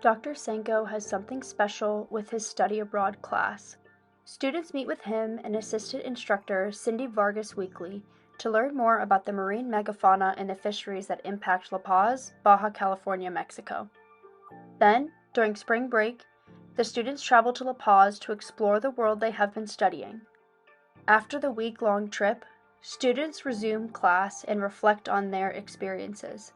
Dr. Senko has something special with his study abroad class. Students meet with him and assistant instructor Cindy Vargas weekly to learn more about the marine megafauna and the fisheries that impact La Paz, Baja California, Mexico. Then, during spring break, the students travel to La Paz to explore the world they have been studying. After the week-long trip, students resume class and reflect on their experiences.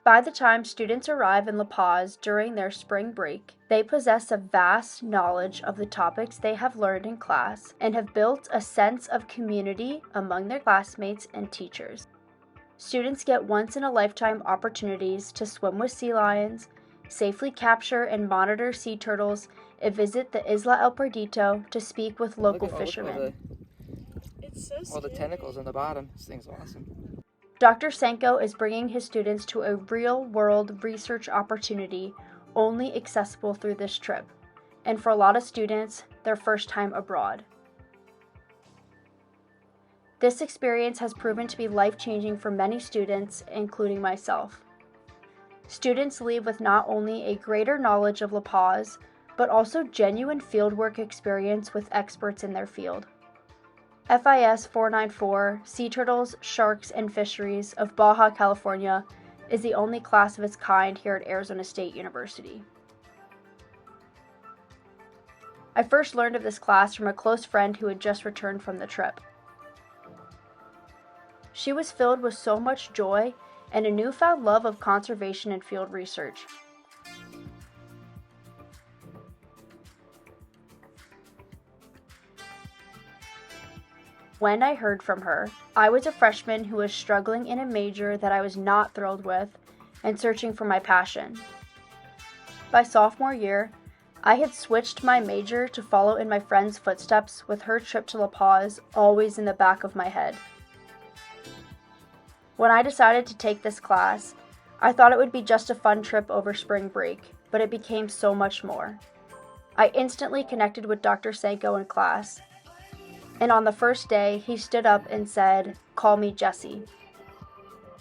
By the time students arrive in La Paz during their spring break, they possess a vast knowledge of the topics they have learned in class and have built a sense of community among their classmates and teachers. Students get once-in-a-lifetime opportunities to swim with sea lions, safely capture and monitor sea turtles, and visit the Isla El Perdito to speak with local fishermen. It's so scary. All the tentacles on the bottom. This thing's awesome. Dr. Senko is bringing his students to a real-world research opportunity only accessible through this trip, and for a lot of students, their first time abroad. This experience has proven to be life-changing for many students, including myself. Students leave with not only a greater knowledge of La Paz, but also genuine fieldwork experience with experts in their field. FIS 494, Sea Turtles, Sharks, and Fisheries of Baja California is the only class of its kind here at Arizona State University. I first learned of this class from a close friend who had just returned from the trip. She was filled with so much joy and a newfound love of conservation and field research. When I heard from her, I was a freshman who was struggling in a major that I was not thrilled with and searching for my passion. By sophomore year, I had switched my major to follow in my friend's footsteps with her trip to La Paz always in the back of my head. When I decided to take this class, I thought it would be just a fun trip over spring break, but it became so much more. I instantly connected with Dr. Senko in class. And on the first day, he stood up and said, "Call me Jessie."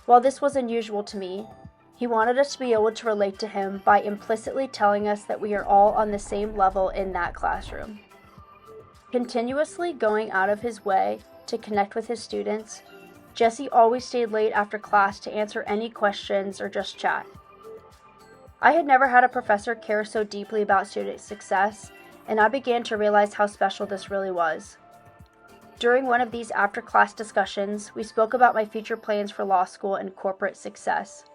While this was unusual to me, he wanted us to be able to relate to him by implicitly telling us that we are all on the same level in that classroom. Continuously going out of his way to connect with his students, Jessie always stayed late after class to answer any questions or just chat. I had never had a professor care so deeply about student success, and I began to realize how special this really was. During one of these after-class discussions, we spoke about my future plans for law school and corporate success.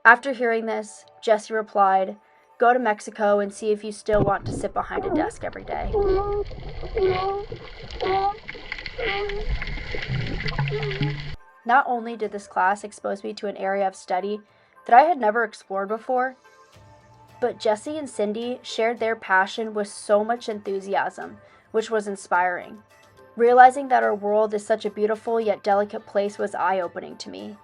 After hearing this, Jessie replied, "Go to Mexico and see if you still want to sit behind a desk every day." Not only did this class expose me to an area of study that I had never explored before, but Jessie and Cindy shared their passion with so much enthusiasm, which was inspiring. Realizing that our world is such a beautiful yet delicate place was eye-opening to me.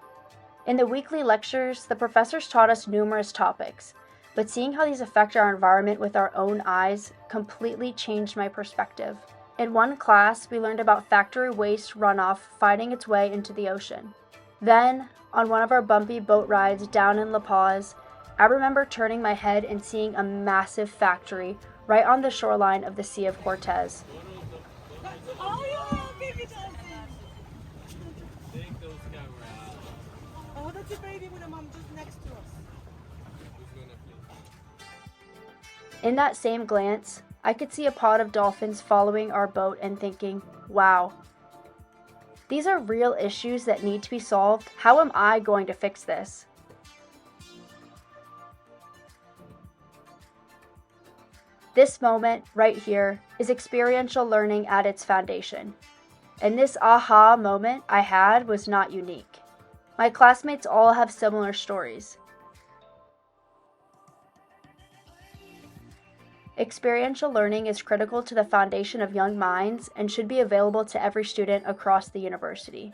In the weekly lectures, the professors taught us numerous topics, but seeing how these affect our environment with our own eyes completely changed my perspective. In one class, we learned about factory waste runoff finding its way into the ocean. Then, on one of our bumpy boat rides down in La Paz, I remember turning my head and seeing a massive factory right on the shoreline of the Sea of Cortez. Oh, yeah, baby dolphin. Take those cameras. Oh, that's a baby with a mom just next to us. In that same glance, I could see a pod of dolphins following our boat and thinking, wow, these are real issues that need to be solved. How am I going to fix this? This moment, right here, is experiential learning at its foundation. And this aha moment I had was not unique. My classmates all have similar stories. Experiential learning is critical to the foundation of young minds and should be available to every student across the university.